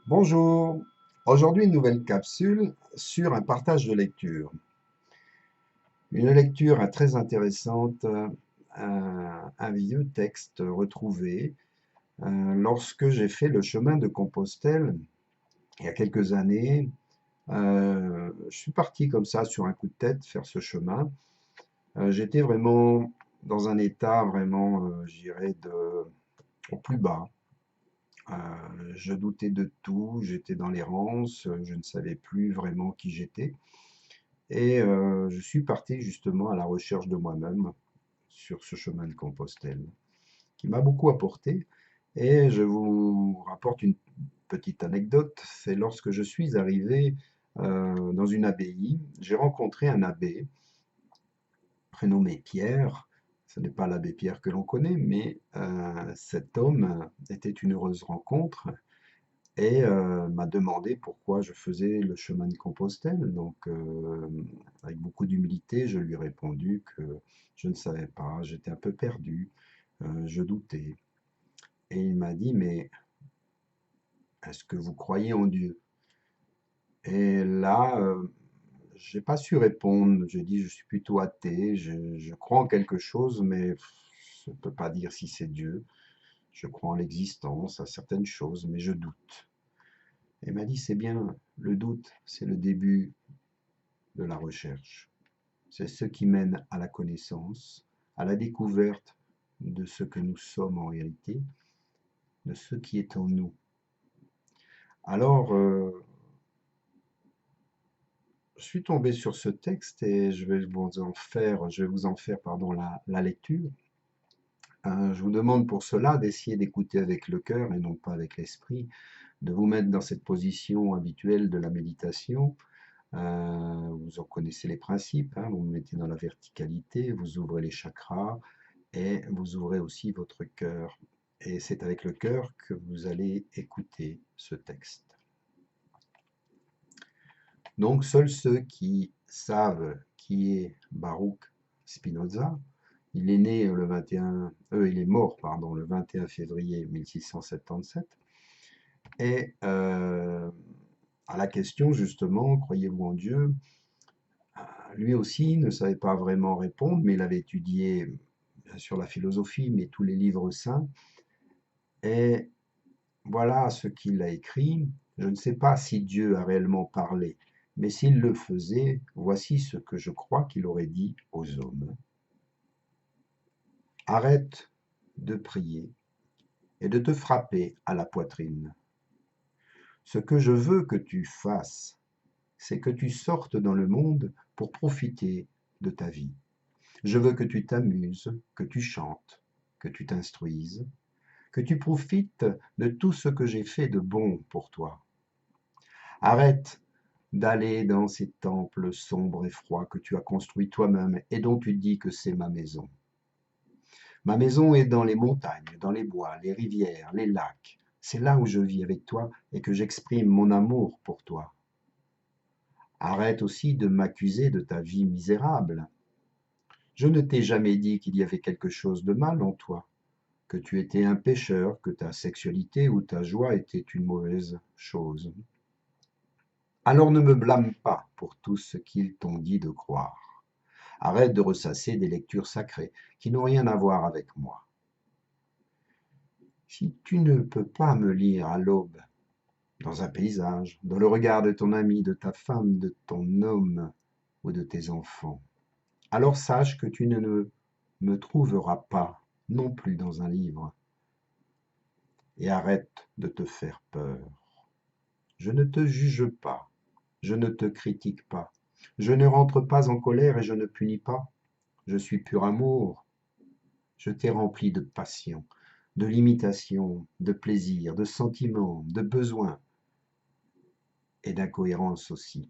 Bonjour, aujourd'hui une nouvelle capsule sur un partage de lecture. Une lecture très intéressante, un vieux texte retrouvé lorsque j'ai fait le chemin de Compostelle il y a quelques années. Je suis parti comme ça sur un coup de tête faire ce chemin. J'étais vraiment dans un état vraiment, je dirais, au plus bas. Je doutais de tout, j'étais dans l'errance, je ne savais plus vraiment qui j'étais. Et je suis parti justement à la recherche de moi-même sur ce chemin de Compostelle, qui m'a beaucoup apporté. Et je vous rapporte une petite anecdote. C'est lorsque je suis arrivé dans une abbaye, j'ai rencontré un abbé prénommé Pierre. Ce n'est pas l'abbé Pierre que l'on connaît, mais cet homme était une heureuse rencontre et m'a demandé pourquoi je faisais le chemin de Compostelle. Donc, avec beaucoup d'humilité, je lui ai répondu que je ne savais pas, j'étais un peu perdu, je doutais. Et il m'a dit, mais est-ce que vous croyez en Dieu? Et là, j'ai pas su répondre. J'ai dit, je suis plutôt athée, je crois en quelque chose, mais je ne peux pas dire si c'est Dieu. Je crois en l'existence, à certaines choses, mais je doute. Et il m'a dit, c'est bien, le doute, c'est le début de la recherche. C'est ce qui mène à la connaissance, à la découverte de ce que nous sommes en réalité, de ce qui est en nous. Alors, je suis tombé sur ce texte et je vais vous en faire pardon, la lecture. Je vous demande pour cela d'essayer d'écouter avec le cœur et non pas avec l'esprit, de vous mettre dans cette position habituelle de la méditation. Vous en connaissez les principes, hein, vous vous mettez dans la verticalité, vous ouvrez les chakras, et vous ouvrez aussi votre cœur. Et c'est avec le cœur que vous allez écouter ce texte. Donc seuls ceux qui savent qui est Baruch Spinoza, il est né le 21, il est mort pardon le 21 février 1677. Et à la question justement, croyez-vous en Dieu? Lui aussi ne savait pas vraiment répondre, mais il avait étudié bien sûr la philosophie, mais tous les livres saints. Et voilà ce qu'il a écrit. Je ne sais pas si Dieu a réellement parlé, mais s'il le faisait, voici ce que je crois qu'il aurait dit aux hommes. Arrête de prier et de te frapper à la poitrine. Ce que je veux que tu fasses, c'est que tu sortes dans le monde pour profiter de ta vie. Je veux que tu t'amuses, que tu chantes, que tu t'instruises, que tu profites de tout ce que j'ai fait de bon pour toi. Arrête d'aller dans ces temples sombres et froids que tu as construits toi-même et dont tu dis que c'est ma maison. Ma maison est dans les montagnes, dans les bois, les rivières, les lacs. C'est là où je vis avec toi et que j'exprime mon amour pour toi. Arrête aussi de m'accuser de ta vie misérable. Je ne t'ai jamais dit qu'il y avait quelque chose de mal en toi, que tu étais un pécheur, que ta sexualité ou ta joie était une mauvaise chose. Alors ne me blâme pas pour tout ce qu'ils t'ont dit de croire. Arrête de ressasser des lectures sacrées qui n'ont rien à voir avec moi. Si tu ne peux pas me lire à l'aube, dans un paysage, dans le regard de ton ami, de ta femme, de ton homme ou de tes enfants, alors sache que tu ne me trouveras pas non plus dans un livre. Et arrête de te faire peur. Je ne te juge pas, je ne te critique pas, je ne rentre pas en colère et je ne punis pas. Je suis pur amour. Je t'ai rempli de passion, de limitation, de plaisir, de sentiments, de besoins et d'incohérence aussi.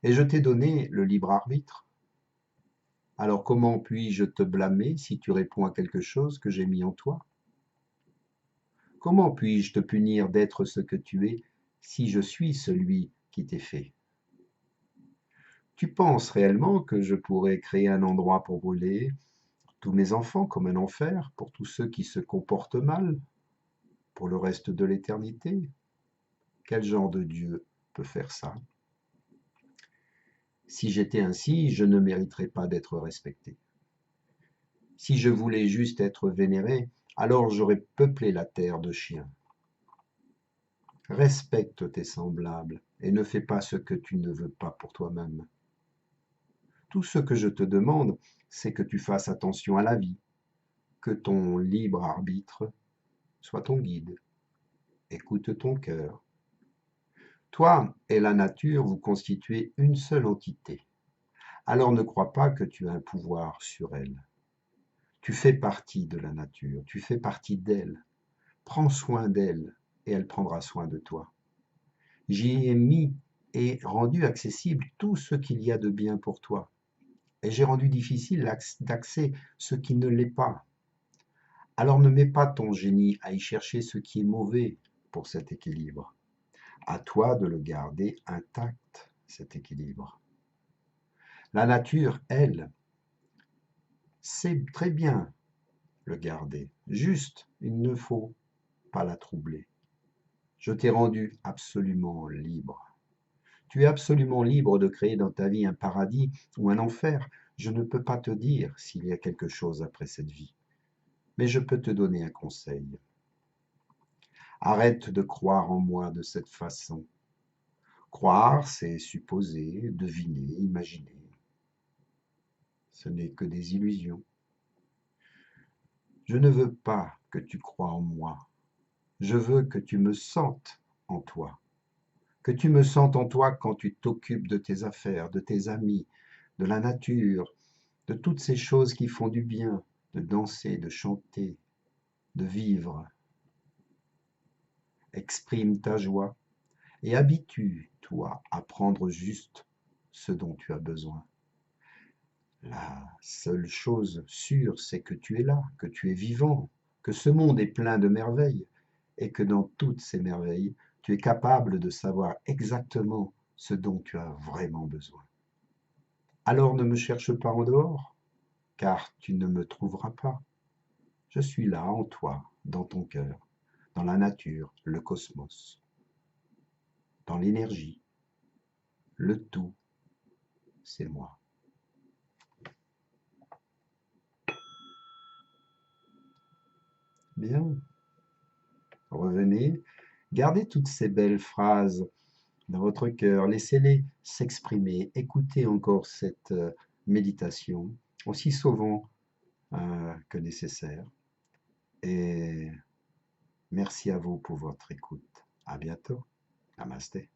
Et je t'ai donné le libre arbitre. Alors comment puis-je te blâmer si tu réponds à quelque chose que j'ai mis en toi? Comment puis-je te punir d'être ce que tu es si je suis celui qui t'est fait? Tu penses réellement que je pourrais créer un endroit pour brûler tous mes enfants comme un enfer pour tous ceux qui se comportent mal pour le reste de l'éternité? Quel genre de Dieu peut faire ça? Si j'étais ainsi, je ne mériterais pas d'être respecté. Si je voulais juste être vénéré, alors j'aurais peuplé la terre de chiens. Respecte tes semblables et ne fais pas ce que tu ne veux pas pour toi-même. Tout ce que je te demande, c'est que tu fasses attention à la vie, que ton libre arbitre soit ton guide. Écoute ton cœur. Toi et la nature, vous constituez une seule entité. Alors ne crois pas que tu as un pouvoir sur elle. Tu fais partie de la nature, tu fais partie d'elle. Prends soin d'elle et elle prendra soin de toi. J'y ai mis et rendu accessible tout ce qu'il y a de bien pour toi. Et j'ai rendu difficile d'accès ce qui ne l'est pas. Alors ne mets pas ton génie à y chercher ce qui est mauvais pour cet équilibre. À toi de le garder intact, cet équilibre. La nature, elle, sait très bien le garder. Juste, il ne faut pas la troubler. Je t'ai rendu absolument libre. Tu es absolument libre de créer dans ta vie un paradis ou un enfer. Je ne peux pas te dire s'il y a quelque chose après cette vie, mais je peux te donner un conseil. Arrête de croire en moi de cette façon. Croire, c'est supposer, deviner, imaginer. Ce n'est que des illusions. Je ne veux pas que tu crois en moi. Je veux que tu me sentes en toi. Que tu me sentes en toi quand tu t'occupes de tes affaires, de tes amis, de la nature, de toutes ces choses qui font du bien, de danser, de chanter, de vivre. Exprime ta joie et habitue-toi à prendre juste ce dont tu as besoin. La seule chose sûre, c'est que tu es là, que tu es vivant, que ce monde est plein de merveilles et que dans toutes ces merveilles, tu es capable de savoir exactement ce dont tu as vraiment besoin. Alors ne me cherche pas en dehors, car tu ne me trouveras pas. Je suis là en toi, dans ton cœur, dans la nature, le cosmos, dans l'énergie. Le tout, c'est moi. Bien, revenez, gardez toutes ces belles phrases dans votre cœur, laissez-les s'exprimer, écoutez encore cette méditation, aussi souvent que nécessaire. Et merci à vous pour votre écoute. À bientôt. Namasté.